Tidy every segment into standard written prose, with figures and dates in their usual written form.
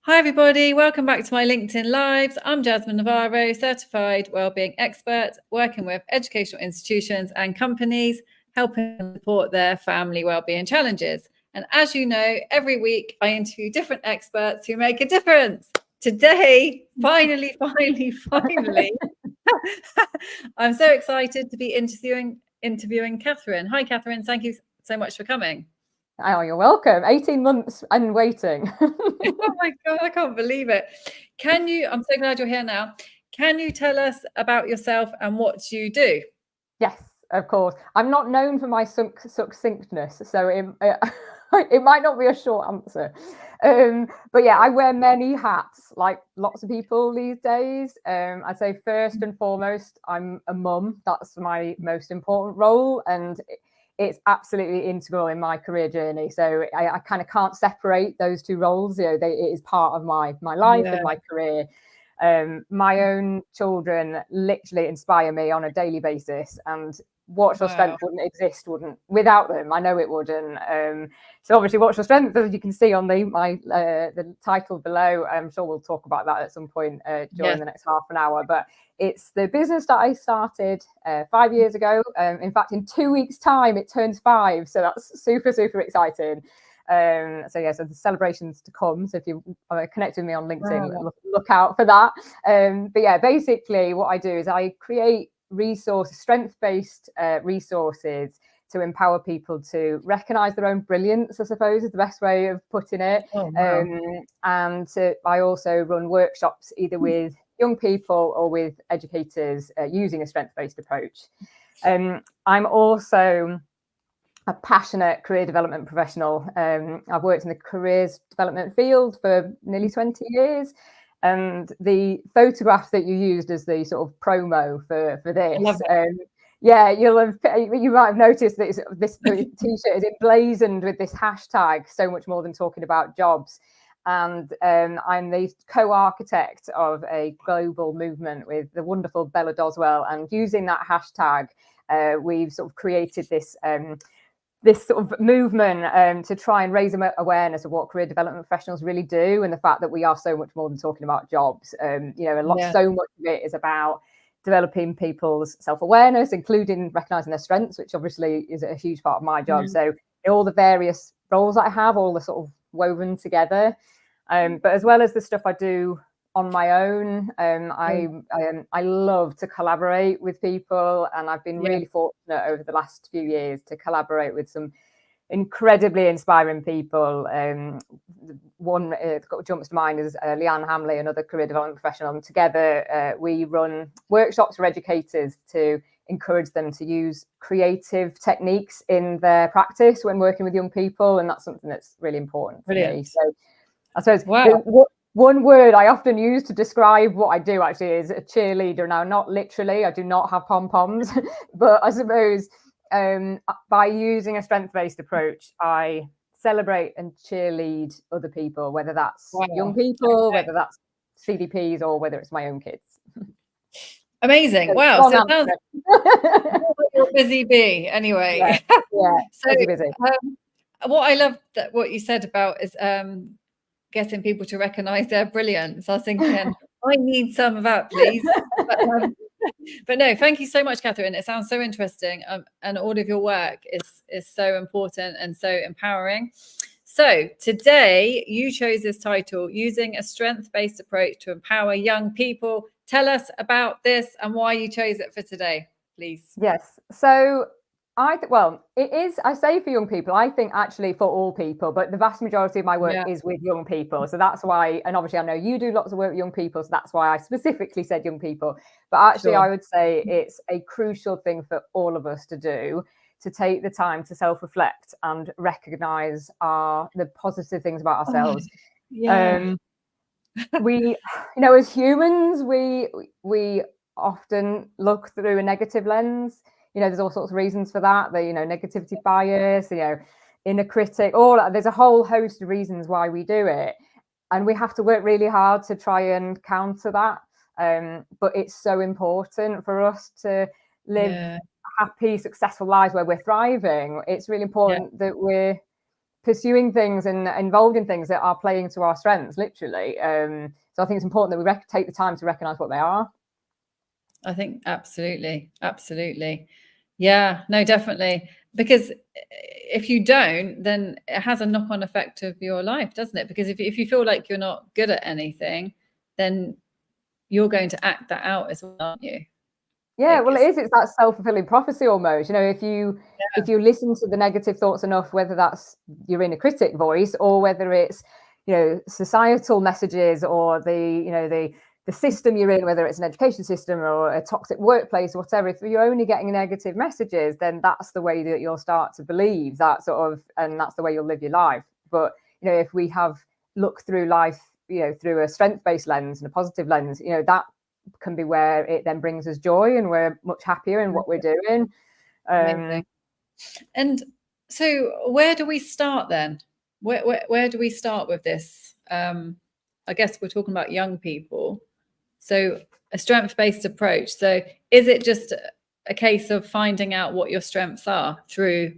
Hi everybody, welcome back to my LinkedIn Lives. I'm Jasmine Navarro, certified wellbeing expert, working with educational institutions and companies, helping them support their family wellbeing challenges. And as you know, every week I interview different experts who make a difference. Today, finally, I'm so excited to be interviewing Katherine. Hi Katherine, thank you so much for coming. Oh, you're welcome. 18 months and waiting. Oh my God, I can't believe it. I'm so glad you're here now. Can you tell us about yourself and what you do? Yes, of course. I'm not known for my succinctness, so it might not be a short answer. But yeah, I wear many hats, like lots of people these days. I'd say first and foremost, I'm a mum. That's my most important role, and it's absolutely integral in my career journey. So I kind of can't separate those two roles. It is part of my life and my career. My own children literally inspire me on a daily basis, and Watch Your Strength wouldn't exist without them. I know it wouldn't. So obviously Watch Your Strength, as you can see on the title below, I'm sure we'll talk about that at some point during the next half an hour, but it's the business that I started 5 years ago. In fact, in 2 weeks' time, it turns 5. So that's super, super exciting. So the celebrations to come. So if you connect with me on LinkedIn, look out for that. But yeah, basically what I do is I create strength-based resources to empower people to recognize their own brilliance, I suppose is the best way of putting it. I also run workshops either with young people or with educators using a strength-based approach. I'm also a passionate career development professional. I've worked in the careers development field for nearly 20 years. And the photograph that you used as the sort of promo for this, you might have noticed that this t-shirt is emblazoned with this hashtag, so much more than talking about jobs. And I'm the co-architect of a global movement with the wonderful Bella Doswell. And using that hashtag, we've sort of created this sort of movement to try and raise awareness of what career development professionals really do, and the fact that we are so much more than talking about jobs. So much of it is about developing people's self-awareness, including recognizing their strengths, which obviously is a huge part of my job. So all the various roles that I have, all the sort of woven together. But as well as the stuff I do on my own, I love to collaborate with people, and I've been really fortunate over the last few years to collaborate with some incredibly inspiring people. One that jumps to mind is Leanne Hamley, another career development professional, and together we run workshops for educators to encourage them to use creative techniques in their practice when working with young people, and that's something that's really important for me. So I suppose one word I often use to describe what I do actually is a cheerleader. Now, not literally, I do not have pom-poms, but I suppose by using a strength-based approach, I celebrate and cheerlead other people, whether that's young people, whether that's CDPs, or whether it's my own kids. Amazing. Wow. So it sounds like you're a busy bee anyway. So busy. What I love that what you said about is getting people to recognize their brilliance. I was thinking, I need some of that, please. But no, thank you so much, Katherine. It sounds so interesting, and all of your work is so important and so empowering. So today you chose this title, Using a Strength-Based Approach to Empower Young People. Tell us about this and why you chose it for today, please. Yes. So it is, I say for young people, I think actually for all people, but the vast majority of my work is with young people. So that's why, and obviously I know you do lots of work with young people, so that's why I specifically said young people. But actually I would say it's a crucial thing for all of us to do, to take the time to self-reflect and recognize the positive things about ourselves. As humans, we often look through a negative lens. There's all sorts of reasons for that. Negativity bias, inner critic, there's a whole host of reasons why we do it. And we have to work really hard to try and counter that. But it's so important for us to live happy, successful lives where we're thriving. It's really important that we're pursuing things and involved in things that are playing to our strengths, literally. So I think it's important that we take the time to recognize what they are. I think absolutely. Yeah, no, definitely. Because if you don't, then it has a knock-on effect of your life, doesn't it? Because if you feel like you're not good at anything, then you're going to act that out as well, aren't you? Yeah, well, it's that self-fulfilling prophecy almost. If you listen to the negative thoughts enough, whether that's your inner critic voice or whether it's societal messages or the system you're in, whether it's an education system or a toxic workplace or whatever, if you're only getting negative messages, then that's the way that you'll start to believe that and that's the way you'll live your life. But if we have looked through life through a strength-based lens and a positive lens, that can be where it then brings us joy and we're much happier in what we're doing. And so where do we start then? Where do we start with this? I guess we're talking about young people. So a strength-based approach. So is it just a case of finding out what your strengths are through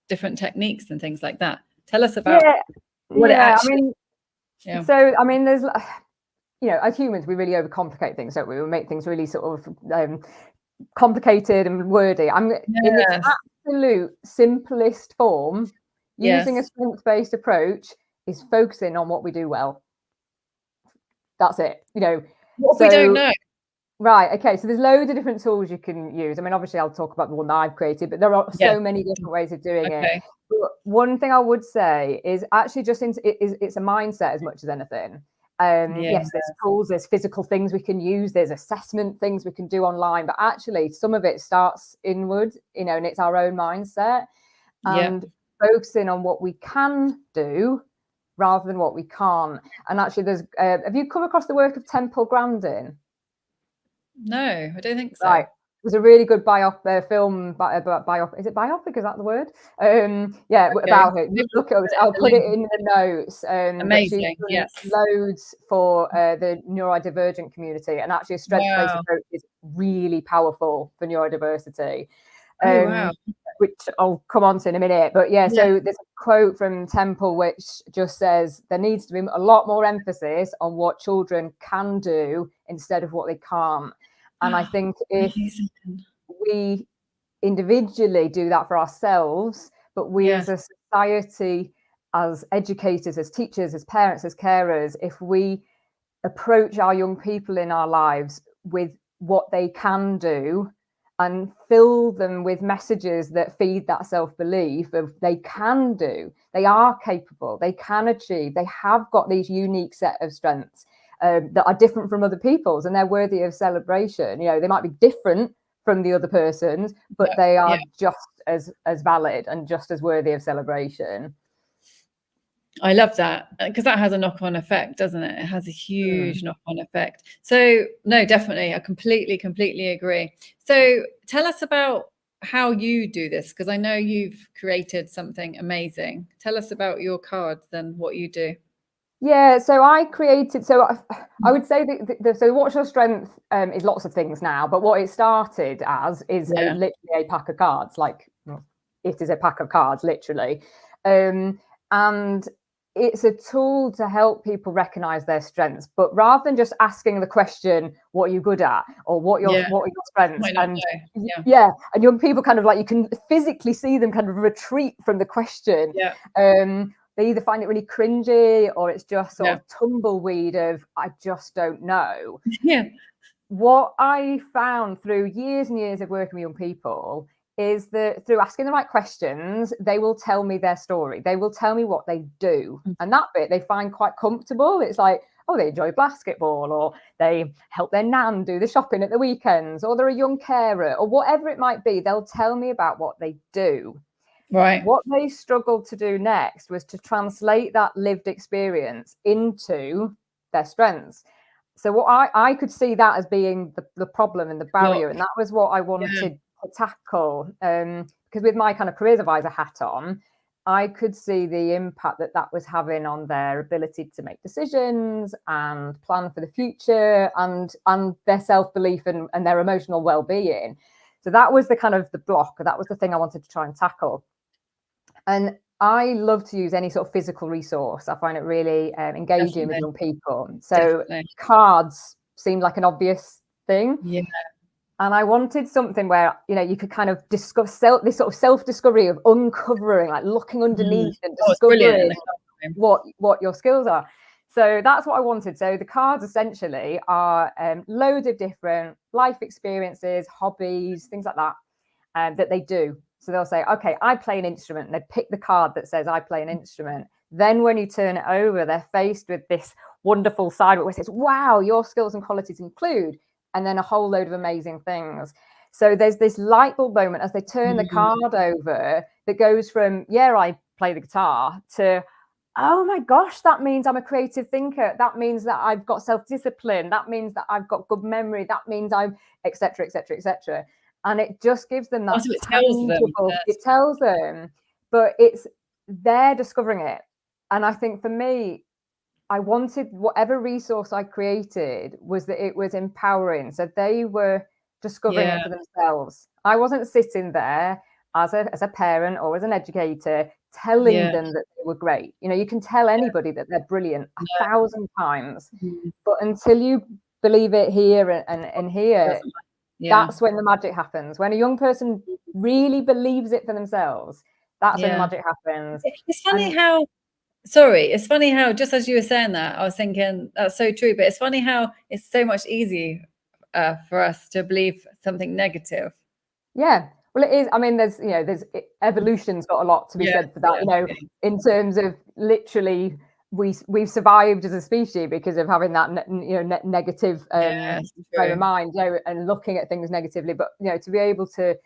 different techniques and things like that? Tell us about what it actually. So there's as humans, we really overcomplicate things, don't we? We make things really sort of complicated and wordy. In its absolute simplest form, using a strength-based approach is focusing on what we do well. That's it. What we don't know. Right. Okay. So there's loads of different tools you can use. Obviously, I'll talk about the one that I've created, but there are so many different ways of doing it. But one thing I would say is actually it's a mindset as much as anything. Yes, there's tools, there's physical things we can use, there's assessment things we can do online, but actually some of it starts inward, and it's our own mindset and focusing on what we can do rather than what we can't. And actually there's have you come across the work of Temple Grandin? No, I don't think so. Right. There's a really good film biopic. Is it biopic? Is that the word? About it. Look at it. I'll put it in the notes. Amazing. Yes. Loads for the neurodivergent community, and actually a strength-based approach is really powerful for neurodiversity. Which I'll come on to in a minute. But so there's a quote from Temple which just says there needs to be a lot more emphasis on what children can do instead of what they can't. And I think if we individually do that for ourselves, but we as a society, as educators, as teachers, as parents, as carers, if we approach our young people in our lives with what they can do and fill them with messages that feed that self-belief of they can do, they are capable, they can achieve, they have got these unique set of strengths that are different from other people's, and they're worthy of celebration. They might be different from the other person's, but they are just as valid and just as worthy of celebration. I love that, because that has a knock-on effect, doesn't it? It has a huge knock-on effect. So no, definitely, I completely agree. So tell us about how you do this, because I know you've created something amazing. Tell us about your cards and what you do. Yeah, so I created, so I would say that so What's Your Strength is lots of things now, but what it started as is literally a pack of cards, like it is a pack of cards, literally. And it's a tool to help people recognize their strengths, but rather than just asking the question, what are you good at? Or what are your strengths? And and young people kind of like, you can physically see them kind of retreat from the question. They either find it really cringy or it's just sort of tumbleweed of, I just don't know. What I found through years and years of working with young people is that through asking the right questions, they will tell me their story. They will tell me what they do. And that bit they find quite comfortable. It's like, oh, they enjoy basketball, or they help their nan do the shopping at the weekends, or they're a young carer, or whatever it might be. They'll tell me about what they do. Right. What they struggled to do next was to translate that lived experience into their strengths. So what I could see that as being the problem and the barrier, and that was what I wanted to tackle. Because with my kind of careers advisor hat on, I could see the impact that was having on their ability to make decisions and plan for the future, and their self-belief and their emotional well-being. So that was the kind of the block, that was the thing I wanted to try and tackle. And I love to use any sort of physical resource. I find it really engaging with young people. So cards seemed like an obvious thing. Yeah. And I wanted something where, you know, you could kind of discuss this sort of self-discovery of uncovering, like looking underneath and discovering what your skills are. So that's what I wanted. So the cards essentially are loads of different life experiences, hobbies, things like that, that they do. So they'll say, okay, I play an instrument, and they pick the card that says I play an instrument. Then when you turn it over, they're faced with this wonderful side where it says, wow, your skills and qualities include, and then a whole load of amazing things. So there's this light bulb moment as they turn the card over that goes from, yeah, I play the guitar, to, oh my gosh, that means I'm a creative thinker. That means that I've got self-discipline. That means that I've got good memory. That means I'm et cetera, et cetera, et cetera. And it just gives them that tangible, it tells them, but they're discovering it. And I think for me, I wanted whatever resource I created was that it was empowering. So they were discovering it for themselves. I wasn't sitting there as a parent or as an educator telling them that they were great. You know, you can tell anybody that they're brilliant 1,000 times, but until you believe it here and here, that's when the magic happens. When a young person really believes it for themselves, that's when the magic happens. It's funny how, it's funny how, just as you were saying that, I was thinking that's so true, but it's funny how it's so much easier for us to believe something negative. Yeah, well, it is. I mean, there's evolution's got a lot to be said for that, you know, in terms of literally we've survived as a species because of having that negative frame of mind, you know, and looking at things negatively. But you know, to be able to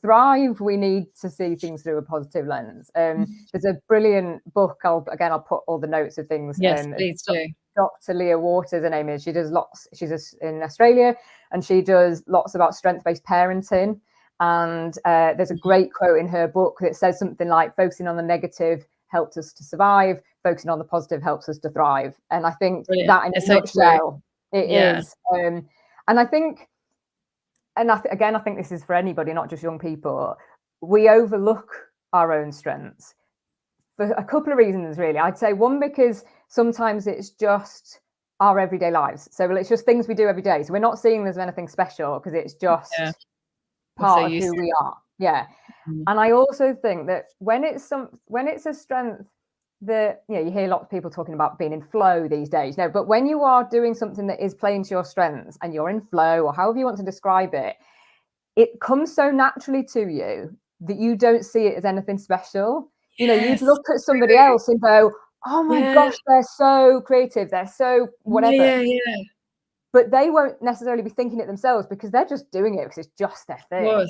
thrive, we need to see things through a positive lens. There's a brilliant book. I'll put all the notes of things. Yes, please do. Dr. Leah Waters, her name is. She does lots. She's in Australia, and she does lots about strength-based parenting. And there's a great quote in her book that says something like, "Focusing on the negative helps us to survive. Focusing on the positive helps us to thrive." And I think that in a nutshell, it is. And I think, I think this is for anybody, not just young people. We overlook our own strengths for a couple of reasons, really. I'd say one, because sometimes it's just our everyday lives. So it's just things we do every day. So we're not seeing there's anything special because it's just part of who we are. Yeah. And I also think that when it's a strength that, you know, you hear lots of people talking about being in flow these days. No, but when you are doing something that is playing to your strengths and you're in flow, or however you want to describe it, it comes so naturally to you that you don't see it as anything special. You know, you'd look at somebody else and go, oh my gosh, they're so creative, they're so whatever. But they won't necessarily be thinking it themselves because they're just doing it because it's just their thing.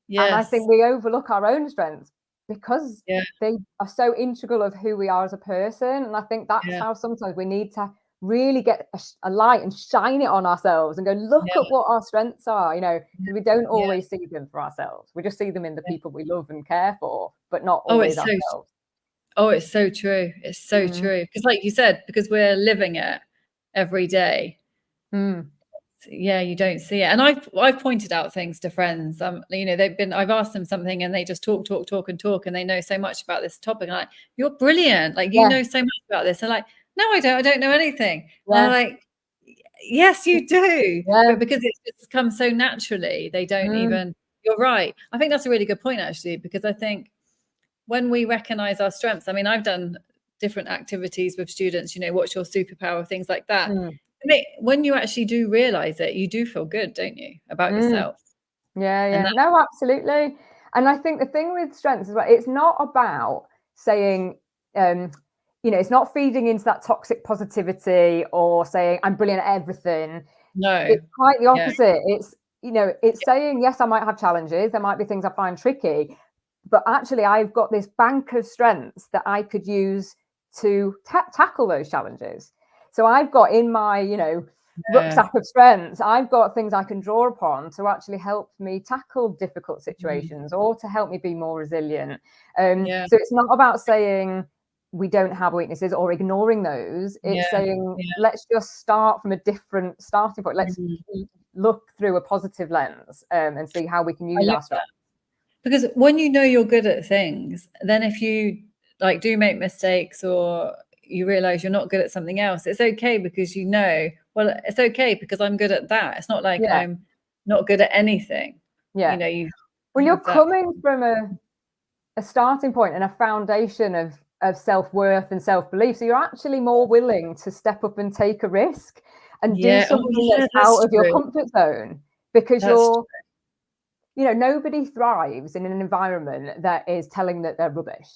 And I think we overlook our own strengths because they are so integral of who we are as a person. And I think that's how sometimes we need to really get a light and shine it on ourselves and go, look at what our strengths are, you know, because we don't always see them for ourselves. We just see them in the people we love and care for, but not always ourselves. It's so true. It's so true. Because like you said, because we're living it every day. You don't see it. And I've pointed out things to friends. You know, I've asked them something and they just talk, and they know so much about this topic. I'm like, you're brilliant. Like, you know so much about this. And like, no, I don't know anything. And I'm like, yes, you do. But because it's just come so naturally, they don't even, you're right. I think that's a really good point, actually, because I think when we recognize our strengths, I mean, I've done different activities with students, you know, what's your superpower, things like that. When you actually do realize it, you do feel good, don't you, about yourself? No, absolutely. And I think the thing with strengths is, it's not about saying, you know, it's not feeding into that toxic positivity or saying I'm brilliant at everything. No, it's quite the opposite. It's, you know, it's saying, yes, I might have challenges, there might be things I find tricky, but actually I've got this bank of strengths that I could use to tackle those challenges. So I've got in my, you know, rucksack of strengths, I've got things I can draw upon to actually help me tackle difficult situations or to help me be more resilient. So it's not about saying we don't have weaknesses or ignoring those. It's saying, let's just start from a different starting point. Let's look through a positive lens and see how we can use our strengths. Because when you know you're good at things, then if you like do make mistakes, or you realize you're not good at something else, it's okay, because well, it's okay because I'm good at that. It's not like I'm not good at anything. Yeah. You know, when you're coming from a starting point and a foundation of self-worth and self-belief, so you're actually more willing to step up and take a risk and do something that's out of your comfort zone, because you know, nobody thrives in an environment that is telling that they're rubbish.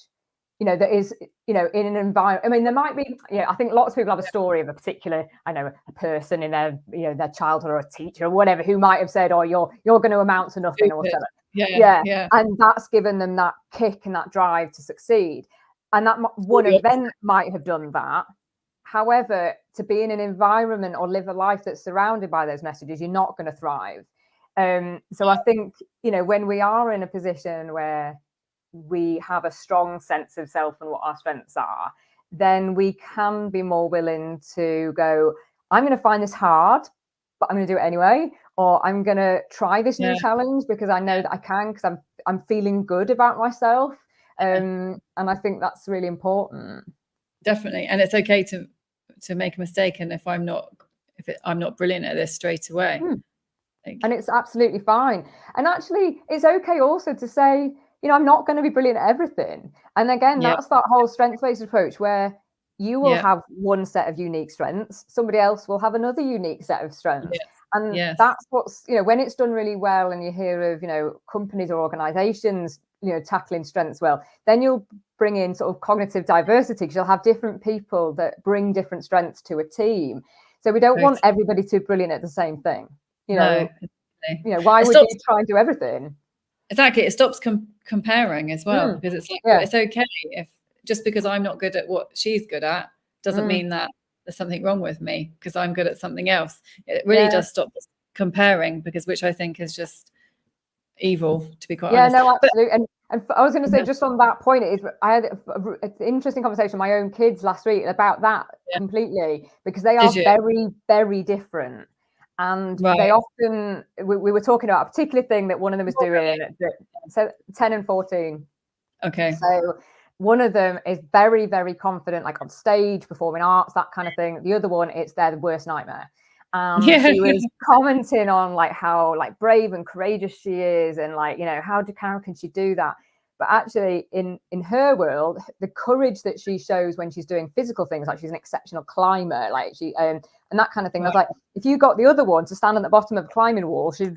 You know, that is, you know, in an environment. I mean, there might be, I think lots of people have a story of a particular, I know, a person in their, you know, their childhood, or a teacher or whatever, who might have said, "Oh, you're going to amount to nothing," or whatever. Yeah. And that's given them that kick and that drive to succeed. And that one event might have done that. However, to be in an environment or live a life that's surrounded by those messages, you're not going to thrive. So I think, you know, when we are in a position where we have a strong sense of self and what our strengths are, then we can be more willing to go, I'm going to find this hard, but I'm going to do it anyway. Or I'm going to try this new challenge because I know that I can, because I'm feeling good about myself. And I think that's really important. Definitely. And it's okay to make a mistake. And if I'm not brilliant at this straight away. And it's absolutely fine. And actually, it's okay also to say, you know, I'm not going to be brilliant at everything. And again, that's that whole strengths-based approach where you will have one set of unique strengths, somebody else will have another unique set of strengths. And that's what's, you know, when it's done really well, and you hear of, you know, companies or organizations, you know, tackling strengths well, then you'll bring in sort of cognitive diversity, because you'll have different people that bring different strengths to a team. So we don't want everybody to be brilliant at the same thing. You know, why would you try and do everything? Exactly. It stops comparing as well, because it's like, well, it's okay if just because I'm not good at what she's good at doesn't mean that there's something wrong with me because I'm good at something else. It really does stop comparing, because which I think is just evil, to be quite honest. No, absolutely. And I was going to say, just on that point, I had an interesting conversation with my own kids last week about that completely, because they are very, very different. And they often, we were talking about a particular thing that one of them was doing, so 10 and 14. Okay. So one of them is very, very confident, like on stage, performing arts, that kind of thing. The other one, it's their worst nightmare. She was commenting on like how like brave and courageous she is, and like, you know, how can she do that? But actually, in her world, the courage that she shows when she's doing physical things, like she's an exceptional climber, like she and that kind of thing. I was like, if you got the other one to stand at the bottom of a climbing wall, she'd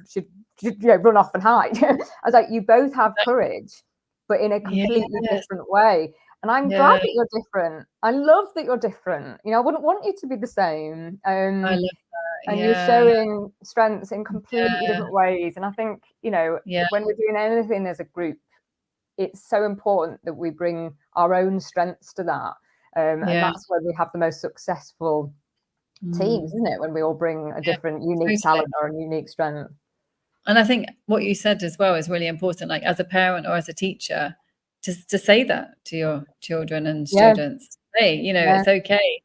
you know, run off and hide. I was like, you both have courage, but in a completely different way. And I'm glad that you're different. I love that you're different. You know, I wouldn't want you to be the same. I love that. And you're showing strengths in completely different ways. And I think, you know, when we're doing anything as a group, it's so important that we bring our own strengths to that. And that's where we have the most successful teams, isn't it? When we all bring a different, unique talent or a unique strength. And I think what you said as well is really important, like as a parent or as a teacher, to say that to your children and students. Hey, you know, it's okay.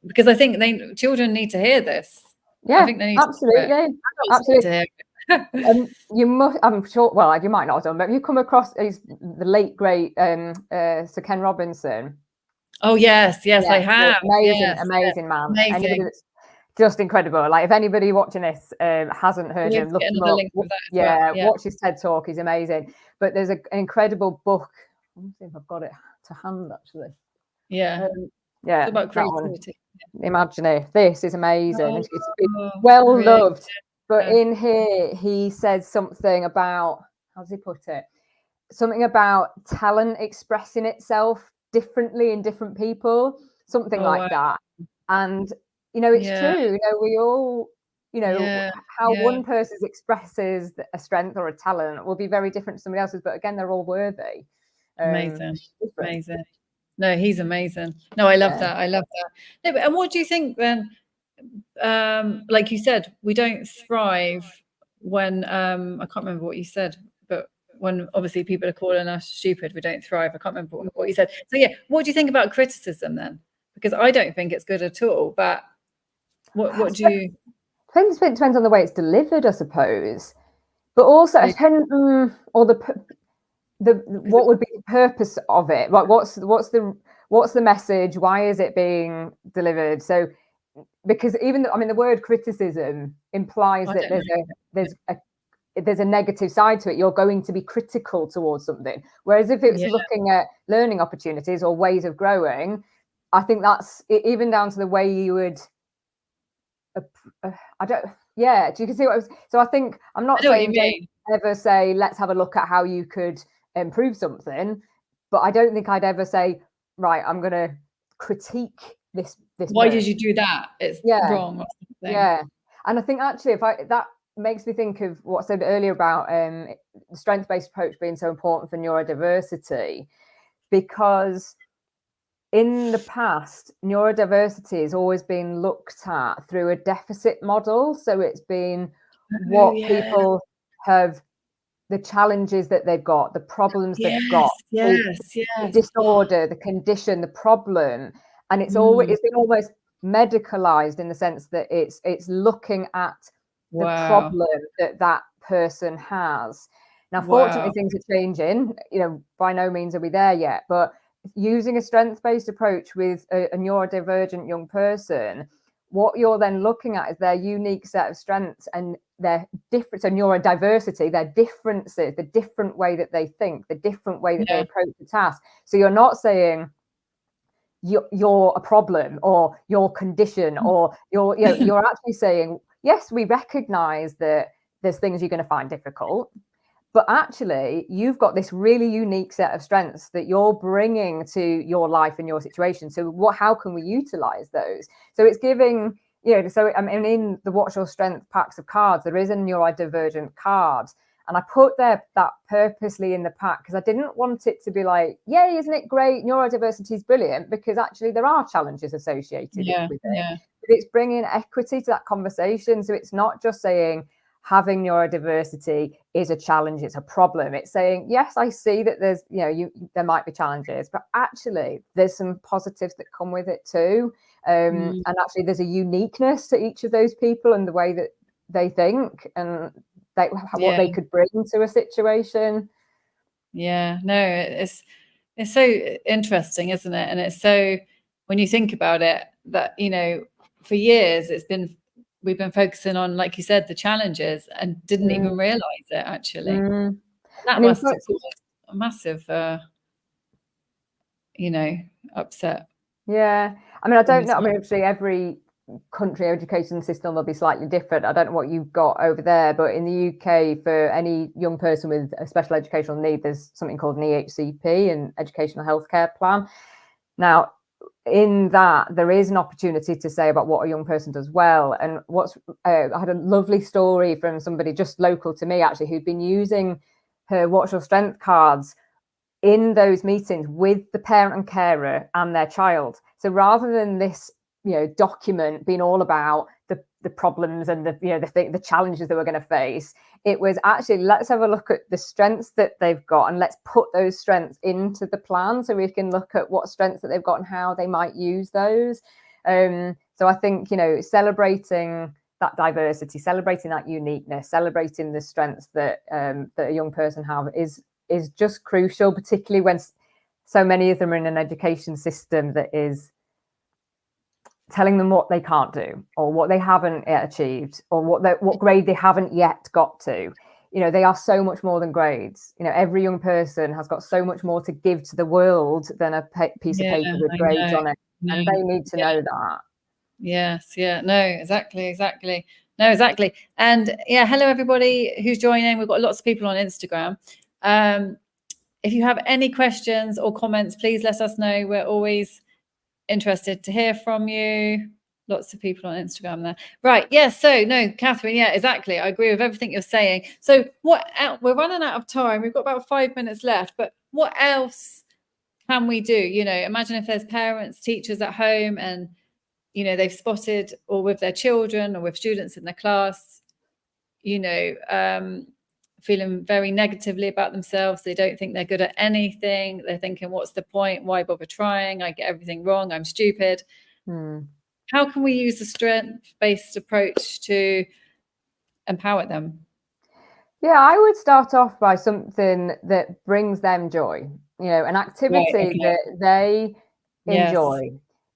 Because I think children need to hear this. Yeah, I think they need absolutely. Absolutely. You must, I'm sure, well, you might not have done, but have you come across the late great Sir Ken Robinson? Oh yes, I have. Amazing man. Amazing. Anybody that's just incredible. Like if anybody watching this hasn't heard him, look him up. Watch his TED talk. He's amazing. But there's an incredible book. Let me see if I've got it to hand actually. It's about creativity. Imagine if this is amazing. It's well loved. But in here, he says something about, how does he put it? Something about talent expressing itself differently in different people, something like that. And, you know, it's true. You know, we all, you know, how one person expresses a strength or a talent will be very different to somebody else's. But again, they're all worthy. Amazing. No, he's amazing. No, I love that. I love that. No, but, and what do you think then? Like you said, we don't thrive when I can't remember what you said, but when obviously people are calling us stupid, we don't thrive. I can't remember what you said. So what do you think about criticism then? Because I don't think it's good at all. But what do you? Depends on the way it's delivered, I suppose. But also, what would be the purpose of it? Like, what's the message? Why is it being delivered? So, because even I mean, the word criticism implies that there's a negative side to it. You're going to be critical towards something. Whereas if it's looking at learning opportunities or ways of growing, I think that's even down to the way you would. Yeah, do you can see what I was? So I think I'm not saying ever say let's have a look at how you could improve something, but I don't think I'd ever say, right, I'm going to critique this. Why did you do that? It's wrong. Or something. Yeah, and I think actually, that makes me think of what I said earlier about the strength-based approach being so important for neurodiversity, because in the past, neurodiversity has always been looked at through a deficit model. So it's been what people have, the challenges that they've got, the problems they've got, the disorder, the condition, the problem. And it's been almost medicalized in the sense that it's looking at the problem that person has. Now, fortunately, things are changing. By no means are we there yet, but using a strength-based approach with a neurodivergent young person, what you're then looking at is their unique set of strengths and their different, so neurodiversity, their differences, the different way that they think, the different way that they approach the task. So you're not saying you're a problem or your condition, or you're actually saying, yes, we recognize that there's things you're going to find difficult, but actually you've got this really unique set of strengths that you're bringing to your life and your situation. So how can we utilize those? So it's giving, so I mean, in the Watch Your Strength packs of cards, there is a neurodivergent card. And I put that purposely in the pack because I didn't want it to be like, yay, isn't it great? Neurodiversity is brilliant, because actually there are challenges associated with it. But it's bringing equity to that conversation. So it's not just saying having neurodiversity is a challenge, it's a problem. It's saying, yes, I see that there's, there might be challenges, but actually there's some positives that come with it too. And actually there's a uniqueness to each of those people and the way that they think and what they could bring to a situation. It's so interesting, isn't it? And it's so, when you think about it, that for years we've been focusing on, like you said, the challenges, and didn't even realize it actually. That must have caused a massive upset. I mean, I don't know, I mean, obviously every country education system will be slightly different. I don't know what you've got over there, but in the UK, for any young person with a special educational need, there's something called an EHCP, an educational healthcare plan. Now, in that, there is an opportunity to say about what a young person does well. And I had a lovely story from somebody just local to me, actually, who'd been using her Watch Your Strength cards in those meetings with the parent and carer and their child. So rather than this document being all about the problems and the challenges that we're going to face, it was actually, let's have a look at the strengths that they've got and let's put those strengths into the plan so we can look at what strengths that they've got and how they might use those. So I think celebrating that diversity, celebrating that uniqueness, celebrating the strengths that a young person have is just crucial, particularly when so many of them are in an education system that is telling them what they can't do, or what they haven't yet achieved, or what grade they haven't yet got to. They are so much more than grades. Every young person has got so much more to give to the world than a piece of paper with grades on it, and they need to know that. Exactly. And hello everybody who's joining. We've got lots of people on Instagram. If you have any questions or comments, please let us know. We're always interested to hear from you. Lots of people on Instagram there. Right. Yes. So no, Katherine. Yeah, exactly. I agree with everything you're saying. So we're running out of time. We've got about 5 minutes left, but what else can we do? Imagine if there's parents, teachers at home, and, they've spotted, or with their children or with students in the class, feeling very negatively about themselves. They don't think they're good at anything. They're thinking, what's the point? Why bother trying? I get everything wrong. I'm stupid. How can we use the strength-based approach to empower them? Yeah, I would start off by something that brings them joy, an activity that they enjoy,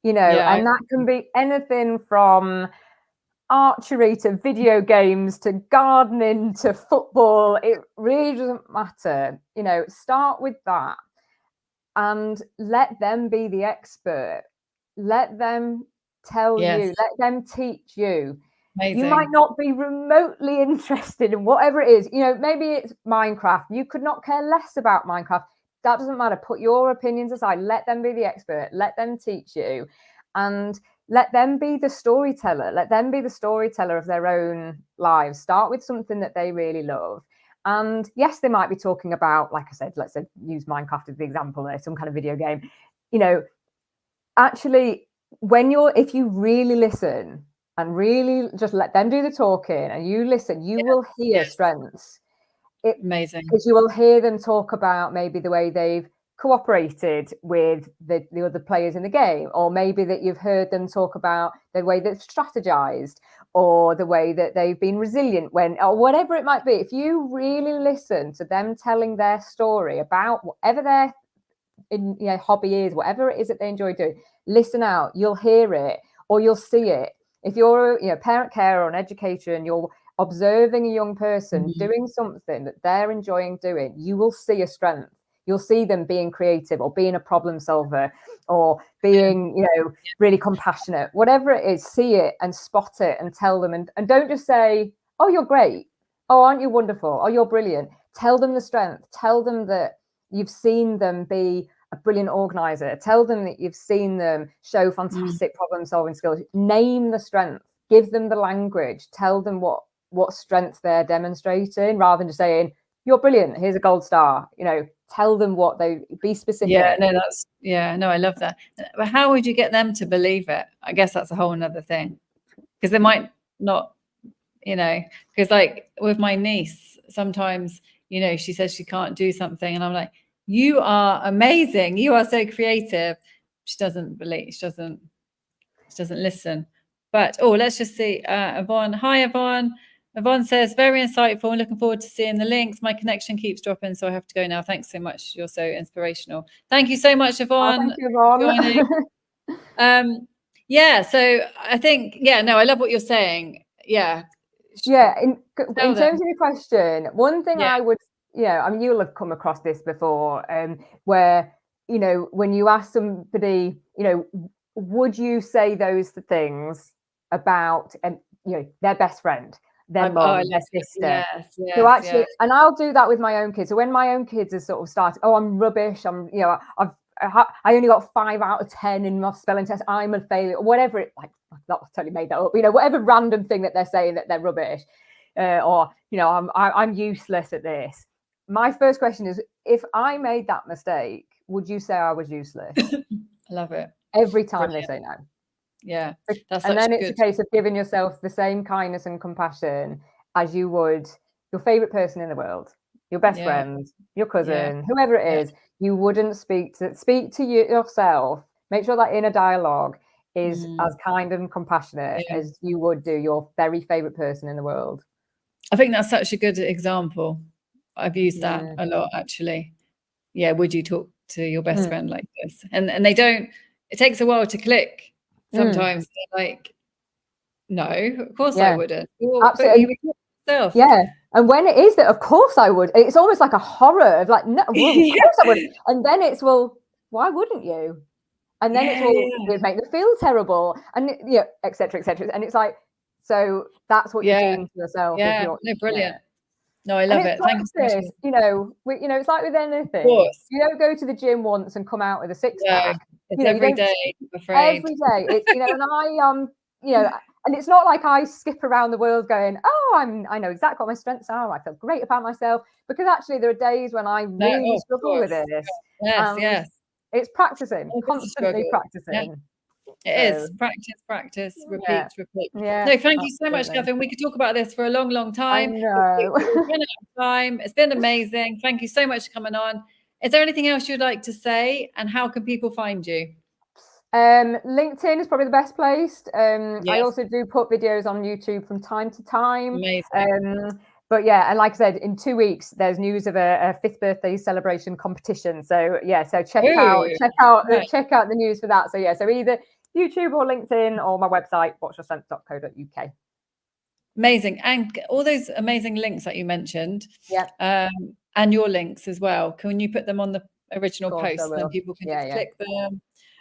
and that can be anything from archery to video games to gardening to football. It really doesn't matter. Start with that and let them be the expert. Let them tell you, let them teach you. Amazing. You might not be remotely interested in whatever it is. Maybe it's Minecraft. You could not care less about Minecraft. That doesn't matter. Put your opinions aside. Let them be the expert. Let them teach you. And let them be the storyteller. Let them be the storyteller of their own lives. Start with something that they really love. And yes, they might be talking about, like I said, let's say use Minecraft as the example there, some kind of video game. Actually, if you really listen and really just let them do the talking and you listen, you will hear strengths. Amazing. Because you will hear them talk about maybe the way they've cooperated with the other players in the game, or maybe that you've heard them talk about the way they've strategized, or the way that they've been resilient or whatever it might be. If you really listen to them telling their story about whatever their hobby is, whatever it is that they enjoy doing, listen out. You'll hear it or you'll see it. If you're a parent, carer, or an educator, and you're observing a young person doing something that they're enjoying doing, you will see a strength. You'll see them being creative or being a problem solver or being, really compassionate. Whatever it is, see it and spot it and tell them. And don't just say, oh, you're great. Oh, aren't you wonderful? Oh, you're brilliant. Tell them the strength. Tell them that you've seen them be a brilliant organizer. Tell them that you've seen them show fantastic problem solving skills. Name the strength. Give them the language. Tell them what strengths they're demonstrating, rather than just saying, you're brilliant, here's a gold star. Tell them be specific. I love that. But how would you get them to believe it? I guess that's a whole nother thing, because they might not, because like with my niece, sometimes, she says she can't do something and I'm like, you are amazing, you are so creative. She doesn't believe, she doesn't listen. But let's just see. Yvonne, hi Yvonne. Yvonne says, very insightful and looking forward to seeing the links. My connection keeps dropping, so I have to go now. Thanks so much. You're so inspirational. Thank you so much, Yvonne. Thank you, Yvonne. So I think, I love what you're saying. Yeah. In terms of your question, one thing I would, you'll have come across this before, where, when you ask somebody, would you say those things about, their best friend, their mom, their sister? So actually, and I'll do that with my own kids. So when my own kids are sort of starting, oh, I'm rubbish. I only got 5 out of 10 in my spelling test. I'm a failure, or whatever it like. Not totally made that up. Whatever random thing that they're saying that they're rubbish, or I'm useless at this. My first question is, if I made that mistake, would you say I was useless? I love it. Every time they say no. Yeah, and then it's a case of giving yourself the same kindness and compassion as you would your favorite person in the world, your best friend, your cousin, whoever it is. You wouldn't speak to yourself. Make sure that inner dialogue is as kind and compassionate as you would do your very favorite person in the world. I think that's such a good example. I've used that a lot, actually. Yeah, would you talk to your best friend like this? And they don't, it takes a while to click. Sometimes they're like, no, of course I wouldn't. Absolutely. Yeah. And when it is that, of course I would, it's almost like a horror of like, no, well, of course I would. And then it's, well, why wouldn't you? And then it's, well, it make them feel terrible, and et cetera, et cetera. And it's like, so that's what you're doing to yourself. No, brilliant. No, I love it. Thank you so much. It's like with anything. You don't go to the gym once and come out with a six-pack. It's every day, I'm afraid. Every day. It's, and and it's not like I skip around the world going, oh, I know exactly what my strengths are. I feel great about myself, because actually there are days when I really struggle with this. Yes. It's practicing, constantly practicing. It is practice, repeat. Yeah, no, thank you so much, Katherine. We could talk about this for a long, long time. I know. We've run out of time. It's been amazing. Thank you so much for coming on. Is there anything else you'd like to say, and how can people find you? LinkedIn is probably the best place. I also do put videos on YouTube from time to time. Amazing. But yeah, and like I said, in 2 weeks there's news of a 5th birthday celebration competition. So yeah, so check out the news for that. So yeah, so either YouTube or LinkedIn or my website, watchyourstrengths.co.uk. Amazing. And all those amazing links that you mentioned, yeah, and your links as well, can you put them on the original post, then people can just click them?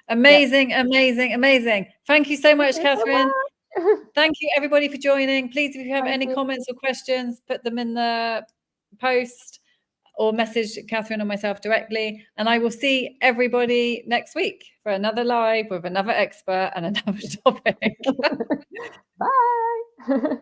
Amazing, amazing, amazing. Thank you so much, Katherine. Thank you everybody for joining. Please, if you have any comments or questions, put them in the post or message Katherine or myself directly, and I will see everybody next week for another live with another expert and another topic. Bye.